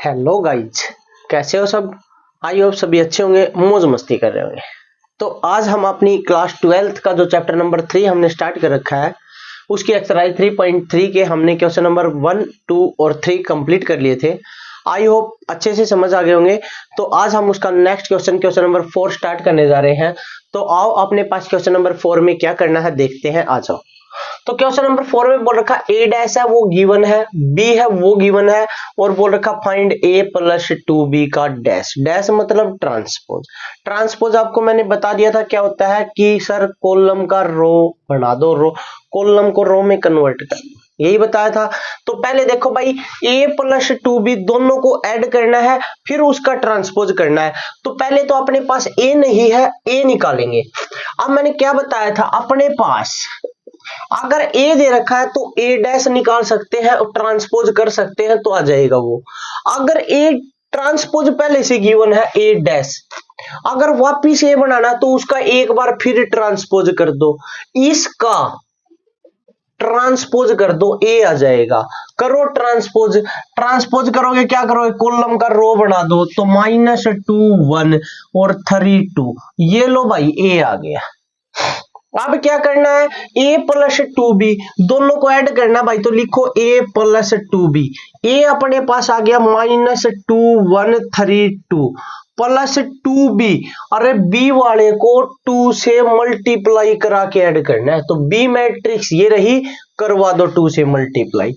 Hello guys, कैसे हो सब। आई होप सभी अच्छे होंगे, मौज मस्ती कर रहे होंगे। तो आज हम अपनी क्लास 12th का जो चैप्टर नंबर 3 हमने स्टार्ट कर रखा है, उसकी एक्सरसाइज 3.3 के हमने क्वेश्चन नंबर 1, 2 और 3 कंप्लीट कर लिए थे। आई होप अच्छे से समझ आ गए होंगे। तो आज हम उसका नेक्स्ट क्वेश्चन नंबर 4 स्टार्ट करने जा रहे हैं। तो आओ अपने पास क्वेश्चन नंबर 4 में क्या करना है देखते हैं, आ जाओ। तो क्वेश्चन नंबर 4 में बोल रखा ए डैश है वो गिवन है, बी है वो गिवन है, और बोल रखा फाइंड ए प्लस 2b का डैश। डैश मतलब ट्रांसपोज। ट्रांसपोज आपको मैंने बता दिया था क्या होता है कि सर कॉलम का रो बना दो, रो कॉलम को रो में कन्वर्ट कर दो, यही बताया था। तो पहले देखो भाई, a प्लस 2b दोनों को ऐड करना है, फिर उसका ट्रांसपोज करना है। तो पहले तो अपने पास a नहीं है, a निकालेंगे। अब मैंने क्या बताया था, अपने पास अगर a दे रखा है तो a डैश निकाल सकते हैं और ट्रांसपोज कर सकते हैं, तो आ जाएगा वो। अगर a ट्रांसपोज पहले से गिवन है a डैश, अगर वापिस a बनाना तो उसका एक बार फिर ट्रांसपोज कर दो, इसका ट्रांसपोज कर दो, a आ जाएगा। करो ट्रांसपोज, ट्रांसपोज करोगे क्या करोगे, कॉलम का रो बना दो, तो -2 1 और 3 2, ये लो भाई a आ गया। अब क्या करना है, a प्लस 2b दोनों को ऐड करना भाई, तो लिखो a प्लस 2b। a अपने पास आ गया -2 1 3 2 प्लस 2b। अरे b वाले को 2 से मल्टीप्लाई करा के ऐड करना है, तो b मैट्रिक्स ये रही, करवा दो 2 से मल्टीप्लाई।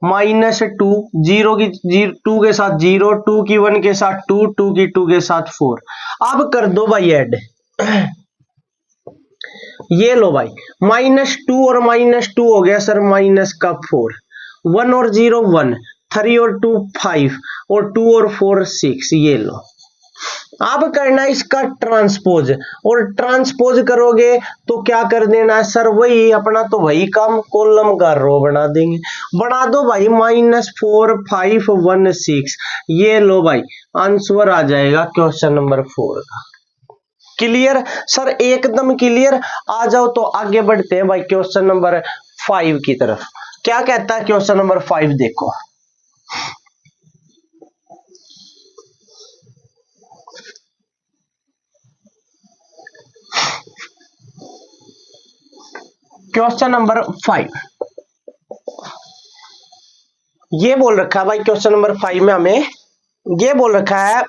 -2 0 की 2 के साथ 0, 2 की 1 के साथ 2, 2 की 2 के साथ 4। अब कर दो भाई ऐड, ये लो भाई -2 और -2 हो गया सर -4, 1 और 0 1, 3 और 2 5 और 2 और 4 6, ये लो। अब करना इसका ट्रांसपोज, और ट्रांसपोज करोगे तो क्या कर देना है सर, वही अपना तो वही काम, कॉलम का रो बना देंगे। बना दो भाई -4 5 1 6, ये लो भाई आंसर आ जाएगा क्वेश्चन नंबर 4 का। क्लियर सर, एकदम क्लियर। आ जाओ तो आगे बढ़ते हैं भाई क्वेश्चन नंबर 5 की तरफ। क्या कहता है क्वेश्चन नंबर 5, देखो। क्वेश्चन नंबर 5 ये बोल रखा है भाई, क्वेश्चन नंबर 5 में हमें ये बोल रखा है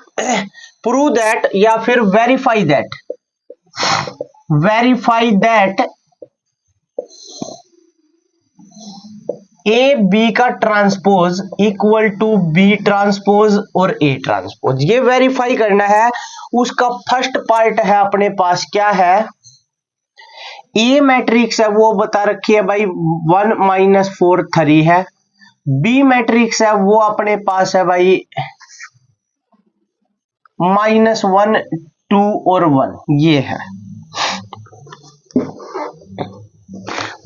प्रूव दैट या फिर वेरीफाई दैट ए बी का transpose equal to B transpose और ए ट्रांसपोज, ये वेरीफाई करना है। उसका फर्स्ट पार्ट है अपने पास क्या है, ए मैट्रिक्स है वो बता रखी है भाई 1 -4 3 है। बी मैट्रिक्स है वो अपने पास है भाई -1 2 और 1, ये है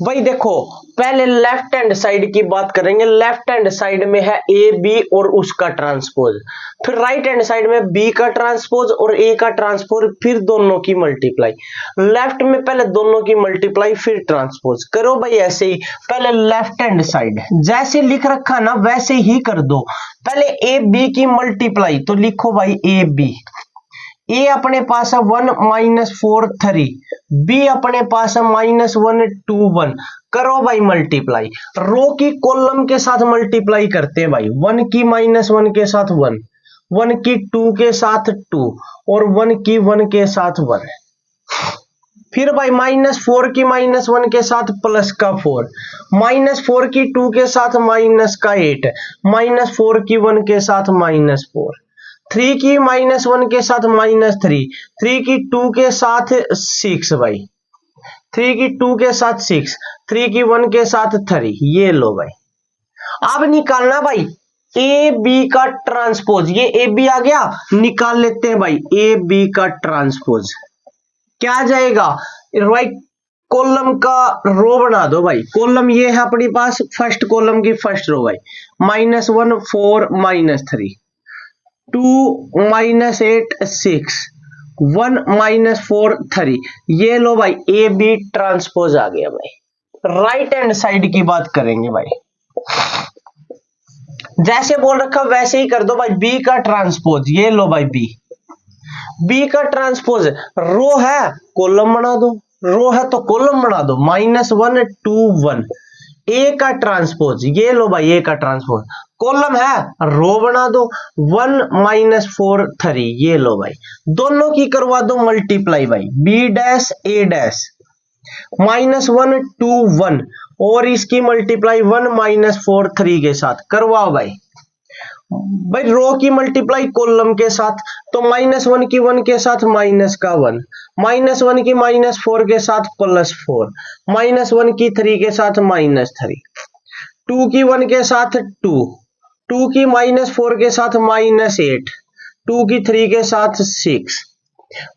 भाई। देखो पहले लेफ्ट हैंड साइड की बात करेंगे। लेफ्ट हैंड साइड में है ए बी और उसका ट्रांसपोज, फिर राइट हैंड साइड में बी का ट्रांसपोज और ए का ट्रांसपोज, फिर दोनों की मल्टीप्लाई। लेफ्ट में पहले दोनों की मल्टीप्लाई फिर ट्रांसपोज करो भाई। ऐसे ही पहले लेफ्ट हैंड साइड जैसे लिख रखा ना वैसे ही कर दो। पहले ए बी की मल्टीप्लाई, तो लिखो भाई ए बी। ए अपने पास है 1 -4 3, बी अपने पास है -1 2 1। करो भाई मल्टीप्लाई, रो की कॉलम के साथ मल्टीप्लाई करते हैं भाई। 1 की -1 के साथ 1, 1 की 2 के साथ 2 और 1 की 1 के साथ 1। फिर भाई -4 की -1 के साथ प्लस का 4, -4 की 2 के साथ माइनस का 8, -4 की 1 के साथ -4, 3 की -1 के साथ -3, 3 की 2 के साथ 6 भाई, 3 की 2 के साथ 6, 3 की 1 के साथ 3, ये लो भाई। अब निकालना भाई ए बी का ट्रांसपोज, ये ए बी आ गया, निकाल लेते हैं भाई ए बी का ट्रांसपोज। क्या आ जाएगा, राइट कॉलम का रो बना दो भाई। कॉलम ये है अपने पास, फर्स्ट कॉलम की फर्स्ट रो भाई, -1 4 -3 2 -8 6 1 -4 3, ये लो भाई ए बी ट्रांसपोज आ गया भाई। राइट हैंड साइड की बात करेंगे भाई। जैसे बोल रखा वैसे ही कर दो भाई, बी का ट्रांसपोज, ये लो भाई बी का ट्रांसपोज, रो है कॉलम बना दो, रो है तो कॉलम बना दो, -1 2 1। ए का ट्रांसपोज, ये लो भाई ए का ट्रांसपोज, कॉलम है रो बना दो, 1 -4 3, ये लो भाई। दोनों की करवा दो मल्टीप्लाई भाई, बी डैश ए डैश, -1 2 1 और इसकी मल्टीप्लाई 1 -4 3 के साथ करवाओ भाई। भाई रो की मल्टीप्लाई कॉलम के साथ, तो -1 की 1 के साथ माइनस का 1, -1 की -4 के साथ +4, -1 की 3 के साथ -3, 2 की 1 के साथ 2, 2 की -4 के साथ -8, 2 की 3 के साथ 6,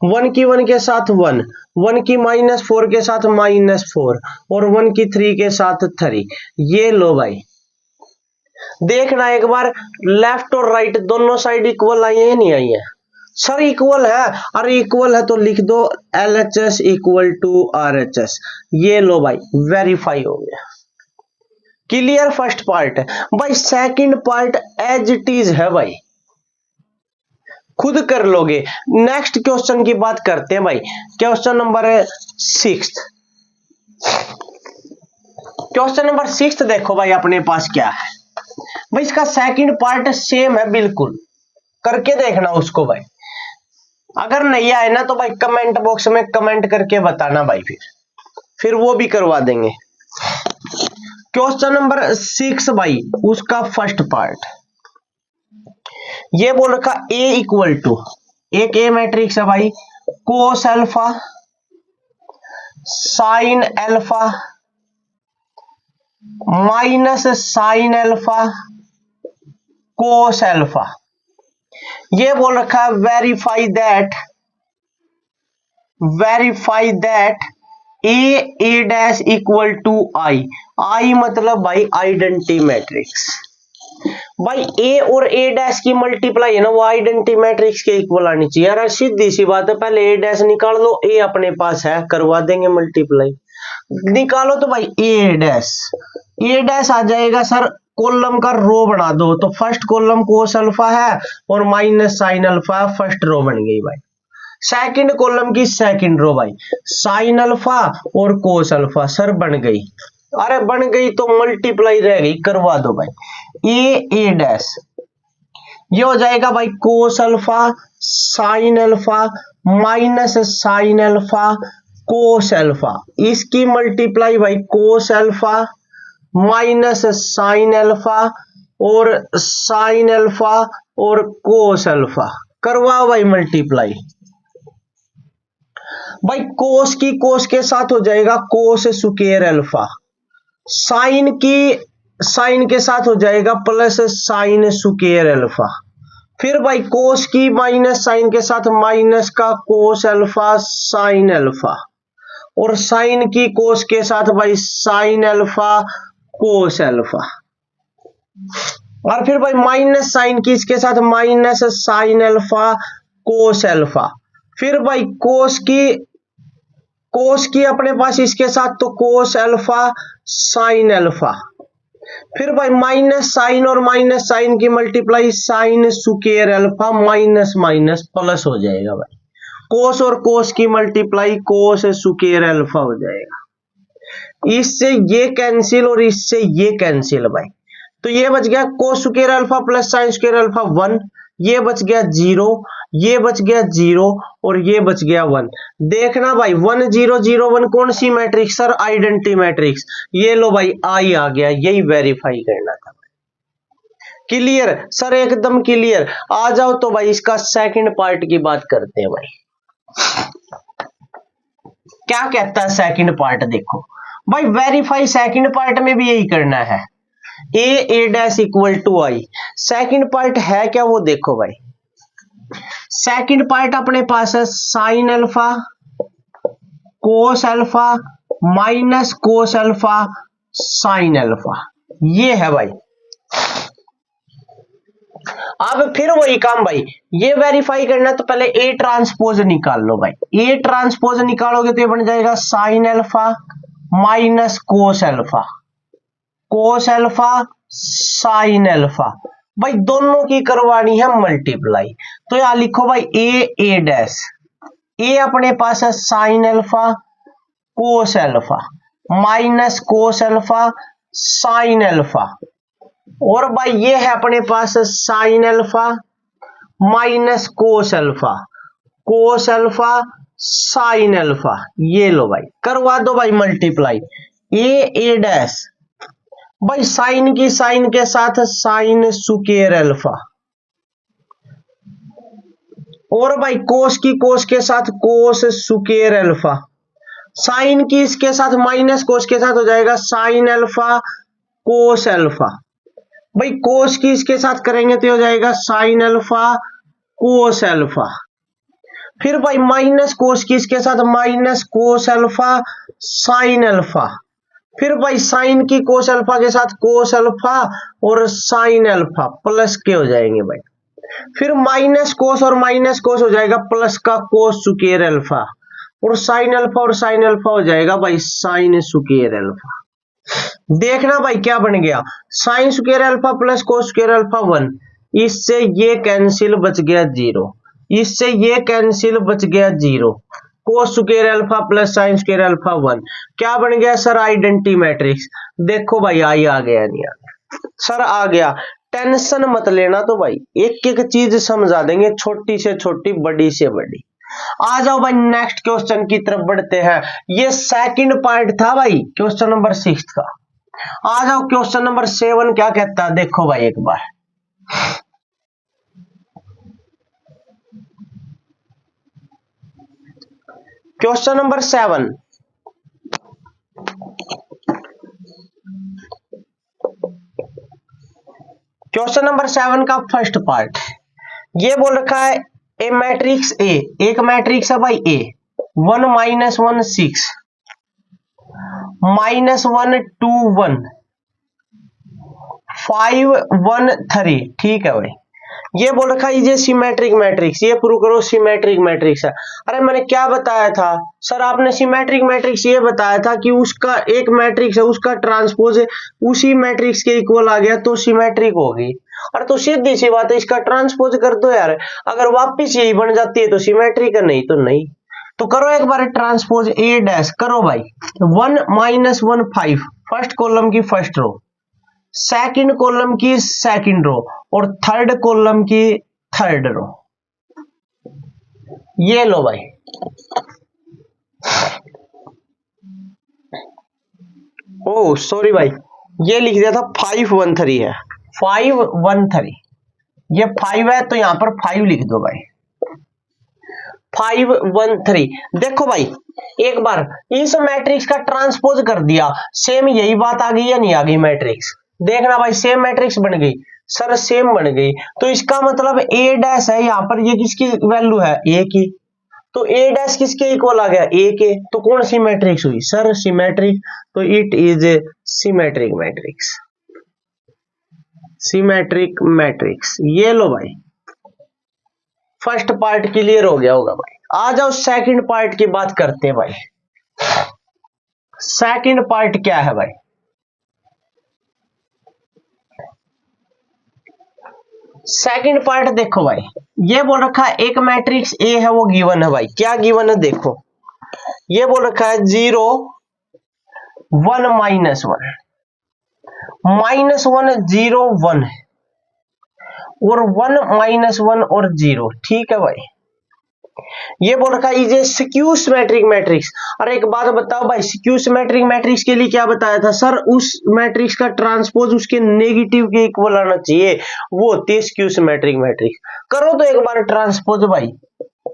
1 की 1 के साथ 1, 1 की -4 के साथ -4 और 1 की 3 के साथ 3, ये लो भाई। देखना एक बार लेफ्ट और राइट दोनों साइड इक्वल आई है नहीं आई है? सर इक्वल है, अरे इक्वल है तो लिख दो LHS = RHS, ये लो भाई वेरीफाई हो गया। Clear first part. भाई second part as it is है भाई, खुद कर लोगे। नेक्स्ट क्वेश्चन की बात करते हैं भाई, क्वेश्चन नंबर 6। क्वेश्चन नंबर 6 देखो भाई अपने पास क्या है भाई, इसका सेकंड पार्ट सेम है बिल्कुल, करके देखना उसको भाई। अगर नहीं आए ना तो भाई कमेंट बॉक्स में कमेंट करके बताना भाई, फिर वो भी करवा देंगे। क्वेश्चन नंबर 6 भाई, उसका फर्स्ट पार्ट ये बोल रखा A = एक A मैट्रिक्स है भाई, कोस alpha sine alpha minus sine alpha cos alpha. ये बोल रखा है verify that A dash = I मतलब भाई आइडेंटिटी मैट्रिक्स। भाई A और A डैश की मल्टीप्लाई है ना, वो आइडेंटिटी मैट्रिक्स के इक्वल आनी चाहिए। यार सीधी सी बात है, पहले A डैश निकाल लो, A अपने पास है, करवा देंगे मल्टीप्लाई। निकालो तो भाई A डैश आ जाएगा सर, कॉलम का रो बना दो, तो फर्स्ट कॉलम कोस अल्फा है और minus sine alpha, first row बन गई भाई। सेकंड कॉलम की सेकंड रो भाई, साइन अल्फा और कोस अल्फा, सर बन गई। अरे बन गई तो मल्टीप्लाई रह गई, करवा दो भाई। ए डैश ये हो जाएगा भाई कोस alpha sine alpha minus sine alpha cos alpha, इसकी मल्टीप्लाई भाई कोस अल्फा माइनस साइन अल्फा और साइन अल्फा और कोस अल्फा, करवाओ भाई मल्टीप्लाई। भाई कोस की कोस के साथ हो जाएगा कोस स्क्वायर अल्फा, साइन के साथ हो जाएगा प्लस साइन स्क्वायर अल्फा, फिर भाई कोस की माइनस साइन के साथ माइनस का कोस अल्फा साइन अल्फा और साइन की कोस के साथ भाई साइन अल्फा कोस अल्फा, और फिर भाई माइनस साइन की इसके साथ minus sine alpha cos alpha, फिर भाई कोस की अपने पास इसके साथ तो कोस अल्फा साइन अल्फा, फिर भाई माइनस साइन और माइनस साइन की multiply sine square alpha minus minus plus हो जाएगा भाई, कोस और कोस की मल्टीप्लाई कोस स्क्वायर अल्फा हो जाएगा। इससे ये कैंसिल और इससे ये कैंसिल भाई, तो ये बच गया cos square alpha plus sine square alpha 1, ये बच गया 0, ये बच गया 0 और ये बच गया 1। देखना भाई 1 0 0 1 कौन सी मैट्रिक्स सर, आइडेंटिटी मैट्रिक्स, ये लो भाई आई आ गया, यही वेरीफाई करना था। क्लियर सर, एकदम क्लियर। आ जाओ तो भाई इसका सेकंड पार्ट की बात करते हैं भाई, क्या कहता है सेकंड पार्ट। देखो भाई वेरीफाई सेकंड पार्ट में भी यही करना है, A dash = I। Second part है क्या वो देखो भाई, सेकंड पार्ट अपने पास है sine alpha cos alpha minus cos alpha sine alpha, ये है भाई। अब फिर वही काम भाई, ये वेरीफाई करना तो पहले A ट्रांसपोज निकाल लो भाई, A ट्रांसपोज निकालोगे तो ये बन जाएगा sign alpha minus cos alpha sine alpha भाई दोनों की करवानी है मल्टीप्लाई, तो यहां लिखो भाई ए डैश, ए अपने पास है sine alpha cos alpha minus cos alpha sine alpha, और भाई ये है अपने पास sine alpha minus cos alpha sine alpha. ये लो भाई करवा दो भाई मल्टीप्लाई, ए डैश भाई साइन की साइन के साथ साइन स्क्वायर अल्फा, और भाई कोस की कोस के साथ कोस स्क्वायर अल्फा, साइन की इसके साथ माइनस कोस के साथ हो जाएगा साइन अल्फा कोस अल्फा, भाई कोस की इसके साथ करेंगे तो हो जाएगा साइन अल्फा कोस अल्फा, फिर भाई माइनस कोस की इसके साथ minus cos alpha sine alpha, फिर भाई साइन की कोस अल्फा के साथ कोस अल्फा और साइन अल्फा प्लस के हो जाएंगे भाई, फिर माइनस कोस और माइनस कोस हो जाएगा प्लस का कोस स्क्वायर अल्फा, और साइन अल्फा हो जाएगा भाई साइन स्क्वायर अल्फा। देखना भाई क्या बन गया, sine square alpha plus cos square alpha 1, इससे ये कैंसिल बच गया 0, इससे ये कैंसिल बच गया 0, cos square alpha plus sine square alpha 1, क्या बन गया सर आइडेंटिटी मैट्रिक्स। देखो भाई आई आ गया नहीं आ गया सर, आ गया, टेंशन मत लेना, तो भाई एक एक चीज समझा देंगे, छोटी से छोटी बड़ी से बड़ी। आ जाओ भाई नेक्स्ट क्वेश्चन की तरफ बढ़ते हैं, ये सेकंड पार्ट था भाई क्वेश्चन नंबर 6 का। आ जाओ क्वेश्चन नंबर 7 क्या कहता है, देखो भाई एक बार, क्वेश्चन नंबर 7, क्वेश्चन नंबर 7 का फर्स्ट पार्ट ये बोल रखा है ए मैट्रिक्स ए, एक मैट्रिक्स है भाई ए 1 -1 6 -1 2 1 5 1 3, ठीक है भाई। ये बोल रखा है ये सिमेट्रिक मैट्रिक्स, ये प्रूव करो सिमेट्रिक मैट्रिक्स है। अरे मैंने क्या बताया था सर, आपने सिमेट्रिक मैट्रिक्स ये बताया था कि उसका एक मैट्रिक्स है उसका ट्रांसपोज उसी मैट्रिक्स के इक्वल आ गया तो सिमेट्रिक होगी। अरे तो सीधी सी बात है, इसका ट्रांसपोज कर दो यार, अगर वापिस यही बन जाती है तो सिमेट्रिक है, नहीं तो नहीं। तो करो एक बार ट्रांसपोज ए डैश करो भाई, 1 -1 5 फर्स्ट कॉलम की फर्स्ट रो, सेकंड कॉलम की सेकंड रो और थर्ड कॉलम की थर्ड रो। ये लो भाई, ओ सॉरी भाई ये लिख दिया था 5 1 3 है, 5 1 3, ये 5 है तो यहां पर 5 लिख दो भाई, 5 1 3। देखो भाई एक बार इस मैट्रिक्स का ट्रांसपोज कर दिया, सेम यही बात आ गई या नहीं आ गई मैट्रिक्स, देखना भाई सेम मैट्रिक्स बन गई सर, सेम बन गई, तो इसका मतलब ए डैश है यहाँ पर, ये किसकी वैल्यू है ए की, तो ए डैश किसके इक्वल आ गया ए के, तो कौन सी मैट्रिक्स हुई सर सिमेट्रिक, तो it is a symmetric matrix, symmetric matrix. ये लो भाई फर्स्ट पार्ट क्लियर हो गया होगा भाई। आ जाओ सेकंड पार्ट की बात करते हैं भाई, सेकंड पार्ट क्या है भाई, सेकंड पार्ट देखो भाई, ये बोल रखा है एक मैट्रिक्स ए है वो गिवन है भाई, क्या गिवन है देखो, ये बोल रखा है 0 1 -1 -1 0 1 और 1 -1 और 0, ठीक है भाई। ये बोल रखा है स्क्यू सिमेट्रिक मैट्रिक्स। अरे एक बात बताओ भाई, स्क्यू सिमेट्रिक मैट्रिक्स के लिए क्या बताया था सर, उस मैट्रिक्स का ट्रांसपोज उसके नेगेटिव के इक्वल आना चाहिए, वो होती है स्क्यू सिमेट्रिक मैट्रिक्स। करो तो एक बार ट्रांसपोज भाई,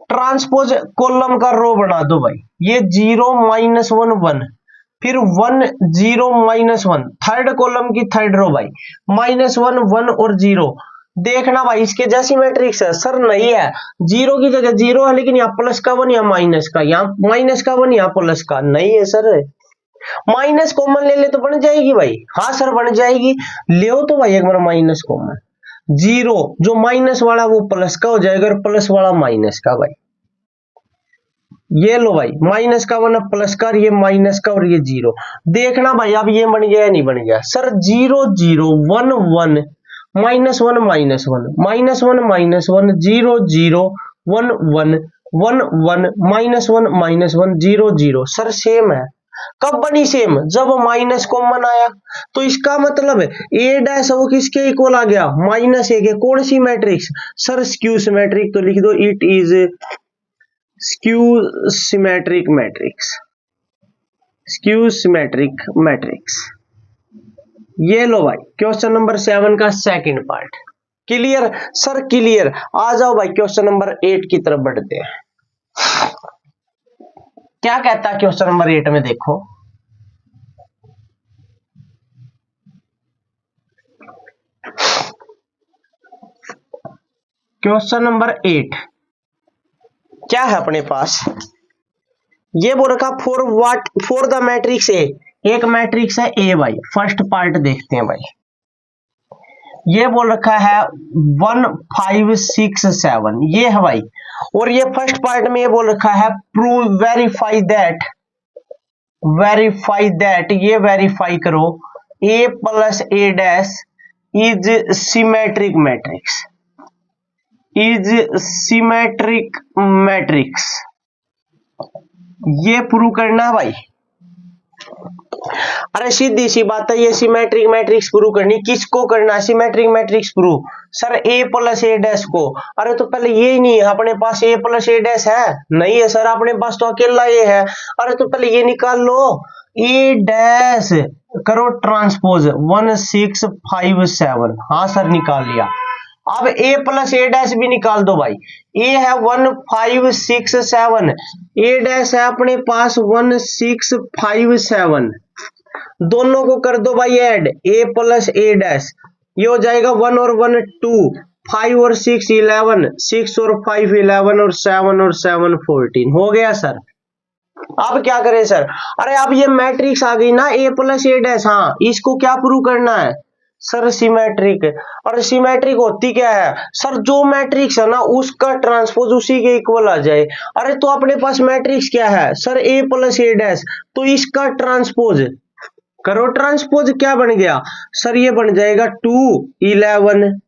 ट्रांसपोज कॉलम का रो बना दो भाई, ये 0 -1 1 फिर 1 0 -1 थर्ड कॉलम की थर्ड रो भाई, -1 1 और 0। देखना भाई इसके जैसी मैट्रिक्स है सर, नहीं है, 0 की जगह 0 है लेकिन यहाँ प्लस का 1 या माइनस का, यहाँ माइनस का 1 यहाँ प्लस का नहीं है सर, माइनस कॉमन ले ले तो बन जाएगी भाई, हाँ सर बन जाएगी, ले तो भाई एक बार माइनस कॉमन, 0 जो माइनस वाला वो प्लस का हो जाएगा और प्लस वाला माइनस का भाई। ये लो भाई माइनस का 1 प्लस का, ये माइनस का और ये 0। देखना भाई अब ये बन गया या नहीं बन गया सर, 0 0 1 1 -1 -1 -1 -1 0 0 1 1 1 1 -1 -1 0 0। सर सेम है, कब बनी सेम? जब माइनस कॉमन आया। तो इसका मतलब ए डैश वो किसके इक्वल आ गया? -1 के। कौन सी मैट्रिक्स? Sir skew symmetric. तो लिख दो it is skew symmetric matrix, skew symmetric matrix. ये लो भाई क्वेश्चन नंबर 7 का second part clear. Sir clear. आ जाओ भाई क्वेश्चन नंबर 8 की तरफ बढ़ते हैं। क्या कहता है क्वेश्चन नंबर 8 में? देखो क्वेश्चन नंबर 8 क्या है अपने पास? ये बोल रखा फॉर द मैट्रिक्स ए। एक मैट्रिक्स है ए भाई। फर्स्ट पार्ट देखते हैं भाई। ये बोल रखा है 1 5 6 7, ये है भाई। और ये फर्स्ट पार्ट में ये बोल रखा है प्रूव वेरीफाई दैट, ये वेरीफाई करो A plus A dash is symmetric matrix, is symmetric matrix. ये प्रूव करना है भाई। अरे सीधी सी बात है, ये सिमेट्रिक मैट्रिक्स प्रूव करनी। किसको करना है symmetric matrix prove? Sir A plus A dash को। अरे तो पहले ये ही नहीं है अपने पास, ए प्लस ए डैश है? नहीं है सर, अपने पास तो अकेला ये है। अरे तो पहले ये निकाल लो, ए डैश करो ट्रांसपोज 1 6 5 7। हाँ सर निकाल लिया। अब a प्लस ए डैश भी निकाल दो भाई। a है 1 5 6 7, ए डैश है अपने पास 1 6 5 7। दोनों को कर दो भाई add, a plus A dash. ये हो जाएगा 1 और 1 2, 5 और 6 11, 6 और 5 11 और 7 और 7 14। हो गया सर। अब क्या करें सर? अरे अब ये मैट्रिक्स आ गई ना a प्लस ए डैश। हाँ इसको क्या प्रूव करना है सर? सिमेट्रिक। और सिमेट्रिक होती क्या है सर? जो मैट्रिक्स है ना उसका ट्रांसपोज उसी के इक्वल आ जाए। अरे तो अपने पास मैट्रिक्स क्या है sir? A plus A dash. तो इसका ट्रांसपोज करो। ट्रांसपोज क्या बन गया सर? ये बन जाएगा 2 11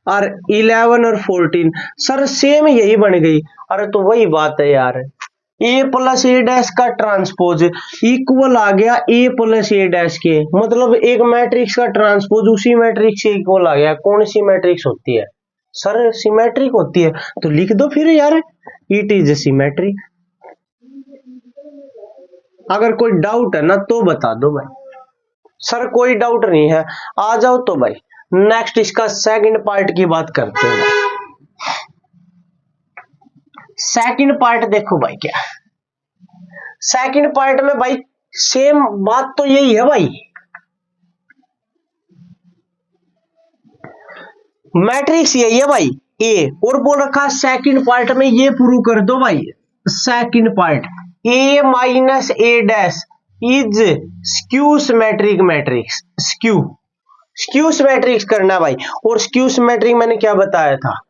और 11 और 14। सर सेम यही बन गई। अरे तो वही बात है यार, ए प्लस ए डैश का ट्रांसपोज इक्वल आ गया ए प्लस ए डैश के। मतलब एक मैट्रिक्स का ट्रांसपोज उसी मैट्रिक्स से इक्वल आ गया। कौन सी मैट्रिक्स होती है सर? सिमेट्रिक होती है। तो लिख दो फिर यार, इट इज सिमेट्रिक। अगर कोई डाउट है ना तो बता दो भाई। सर कोई डाउट नहीं है, आ जाओ तो भाई नेक्स्ट इसका सेकंड पार्ट की बात करते हैं। सेकंड पार्ट देखो भाई क्या। सेकंड पार्ट में भाई सेम बात तो यही है भाई। मैट्रिक्स यही है भाई ए, और बोल रखा सेकंड पार्ट में ये प्रूव कर दो भाई। Second part A minus A dash is skew symmetric matrix. Skew symmetrics करना भाई। और स्क्यू सिमेट्रिक मैंने क्या बताया था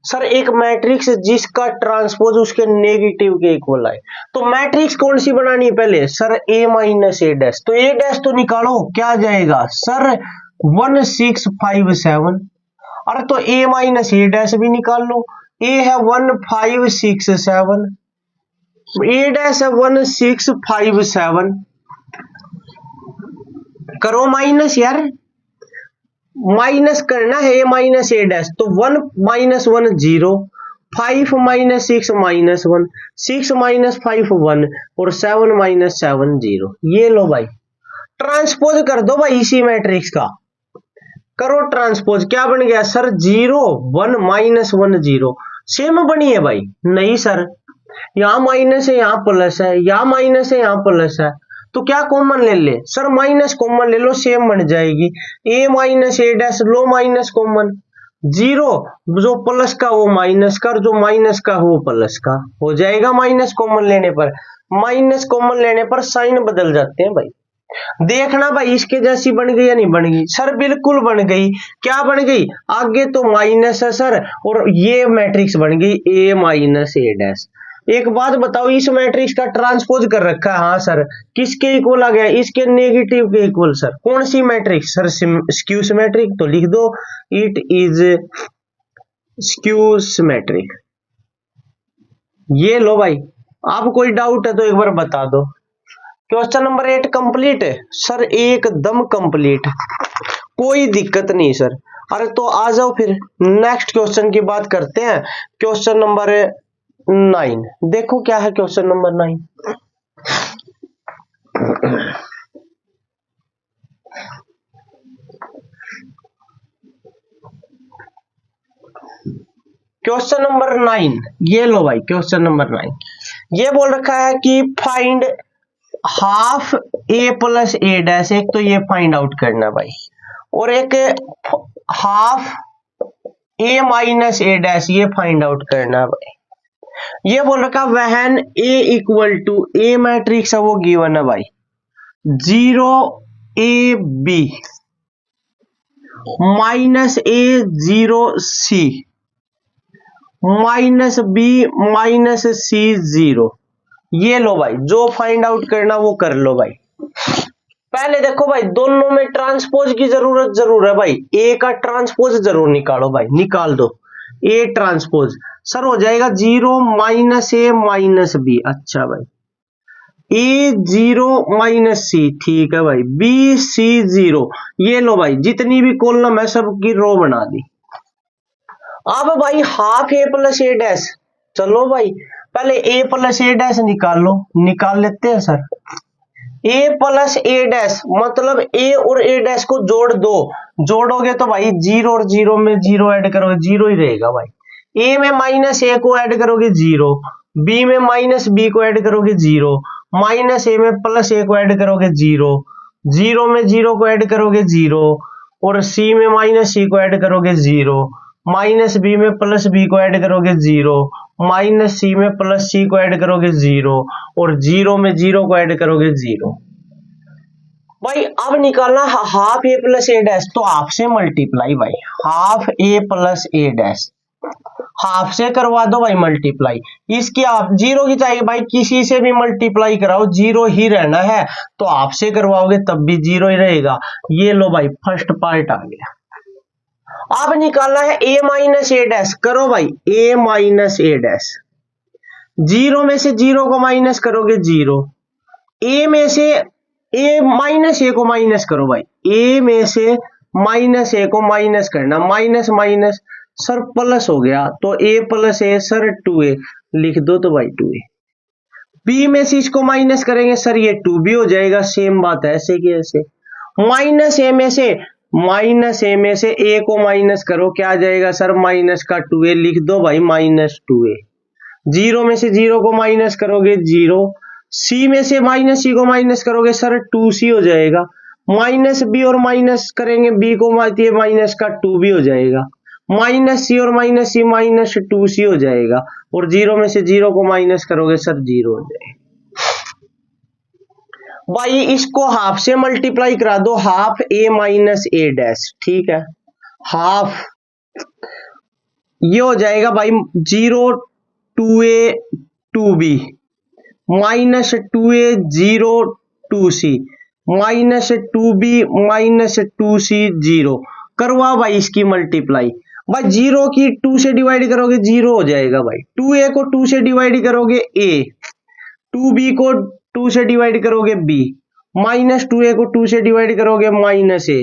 सर? एक मैट्रिक्स जिसका ट्रांसपोज उसके नेगेटिव के इक्वल आए। तो मैट्रिक्स कौन सी बनानी है पहले sir? A minus A dash. तो ए डैश तो निकालो, क्या जाएगा सर? 1 6 5 7। अरे तो ए माइनस ए डैश भी निकाल लो। ए है 1 5 6 7, ए डैश है 1 6 5 7। करो माइनस यार, माइनस करना है ए माइनस ए डैश। तो 1 माइनस 1 0, 5 माइनस 6 माइनस 1, 6 माइनस 5 1 और 7 माइनस 7 0। ये लो भाई ट्रांसपोज कर दो भाई इसी मैट्रिक्स का। करो ट्रांसपोज, क्या बन गया सर? 0 1 माइनस 1 0। सेम बनी है भाई? नहीं सर, यहां माइनस है यहां प्लस है, यहां माइनस है यहां प्लस है। तो क्या कॉमन ले ले सर? माइनस कॉमन ले लो, सेम बन जाएगी। ए minus A dash low minus common. 0 जो प्लस का वो माइनस का, और जो माइनस का वो प्लस का हो जाएगा। माइनस कॉमन लेने पर, माइनस कॉमन लेने पर साइन बदल जाते हैं भाई। देखना भाई इसके जैसी बन गई या नहीं बन गई सर? बिल्कुल बन गई। क्या बन गई? आगे तो माइनस है सर, और ये मैट्रिक्स बन गई ए माइनस ए डैश। एक बात बताओ, इस मैट्रिक्स का ट्रांसपोज कर रखा है, हाँ सर, किसके इक्वल आ गया, इसके नेगेटिव के इक्वल। सर कौन सी मैट्रिक्स, सर स्क्यू सिमेट्रिक, तो लिख दो इट इज स्क्यू सिमेट्रिक। ये लो भाई, आप कोई डाउट है तो एक बार बता दो। क्वेश्चन नंबर 8 कंप्लीट है सर, एकदम कंप्लीट, कोई दिक्कत नहीं सर। अरे तो आ जाओ फिर नेक्स्ट क्वेश्चन की बात करते हैं। क्वेश्चन नंबर 9 देखो क्या है क्वेश्चन नंबर 9। क्वेश्चन नंबर 9 ये लो भाई, क्वेश्चन नंबर 9 ये बोल रखा है कि find half A plus A dash, एक तो ये फाइंड आउट करना भाई, और एक half A minus A dash ये फाइंड आउट करना भाई। ये बोल रखा when A equal to, A matrix है वो गिवन है भाई, 0 A B minus A 0 C minus B minus C 0। ये लो भाई, जो फाइंड आउट करना वो कर लो भाई। पहले देखो भाई, दोनों में ट्रांसपोज की जरूर है भाई, ए का ट्रांसपोज जरूर निकालो भाई, निकाल दो ए ट्रांसपोज। सर हो जाएगा 0 माइनस ए माइनस बी, अच्छा भाई, ए 0 माइनस सी, ठीक है भाई, बी सी 0। ये लो भाई, जितनी भी कॉलम है सबकी रो बना दी। अब भाई half A plus A dash, चलो भाई पहले ए प्लस ए डैश निकाल लो, निकाल लेते हैं sir. A plus A dash मतलब ए और ए डैश को जोड़ दो, जोड़ोगे तो भाई 0 और 0 में 0 ऐड करोगे 0 ही रहेगा भाई। ए में माइनस ए को ऐड करोगे 0, बी में माइनस बी को ऐड करोगे 0, माइनस ए में प्लस ए को ऐड करोगे 0, 0 में 0 को ऐड करोगे 0, और सी में माइनस सी को ऐड करोगे 0, माइनस बी में प्लस बी को ऐड करोगे 0, माइनस सी में प्लस सी को ऐड करोगे 0, और 0 में 0 को ऐड करोगे 0। भाई अब निकालना half A plus A dash, तो हाफ से मल्टीप्लाई भाई, half A plus A dash, half से करवा दो भाई मल्टीप्लाई। इसकी आप 0 की चाहिए भाई, किसी से भी मल्टीप्लाई कराओ 0 ही रहना है, तो हाफ से करवाओगे तब भी 0 ही रहेगा। ये लो भाई फर्स्ट पार्ट आ गया। अब निकालना है ए माइनस ए डैश, करो भाई ए माइनस ए डैश, 0 में से 0 को माइनस करोगे 0, ए में से ए माइनस ए को माइनस करो भाई, ए में से माइनस ए को माइनस करना, माइनस माइनस सर प्लस हो गया, तो ए प्लस ए सर 2a लिख दो, तो भाई 2a। बी में से इसको माइनस करेंगे सर ये 2b हो जाएगा, सेम बात है ऐसे की ऐसे। माइनस ए में से ए को माइनस करो, क्या आ जाएगा सर माइनस का 2a, लिख दो भाई माइनस 2a। 0 में से 0 को माइनस करोगे 0, सी में से माइनस सी को माइनस करोगे सर 2c हो जाएगा, माइनस बी और माइनस करेंगे बी को माइनस का 2b हो जाएगा, माइनस सी और माइनस सी माइनस 2c हो जाएगा, और 0 में से 0 को माइनस करोगे सर 0 हो जाएगा। भाई इसको हाफ से मल्टीप्लाई करा दो, half A minus A dash, ठीक है, हाफ ये हो जाएगा भाई 0 2a 2b minus 2a 0 2c minus 2b minus 2c 0। करवा भाई इसकी मल्टीप्लाई, भाई 0 की 2 से डिवाइड करोगे 0 हो जाएगा भाई, 2a को 2 से डिवाइड करोगे a, 2b को 2 से डिवाइड करोगे b, माइनस 2a को 2 से डिवाइड करोगे माइनस a,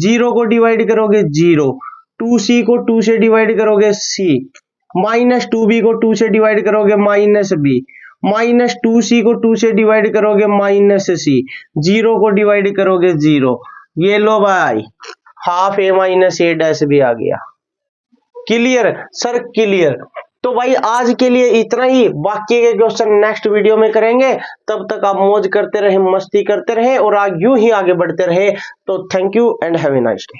0 को डिवाइड करोगे 0, 2c को 2 से डिवाइड करोगे c, माइनस 2b को 2 से डिवाइड करोगे माइनस b, माइनस 2c को 2 से डिवाइड करोगे माइनस c, 0 को डिवाइड करोगे 0। ये लो भाई half A minus A dash भी आ गया। Clear sir, clear. तो भाई आज के लिए इतना ही, बाकी के क्वेश्चन नेक्स्ट वीडियो में करेंगे। तब तक आप मौज करते रहे, मस्ती करते रहे और यूं ही आगे बढ़ते रहे। तो thank you and have a nice day.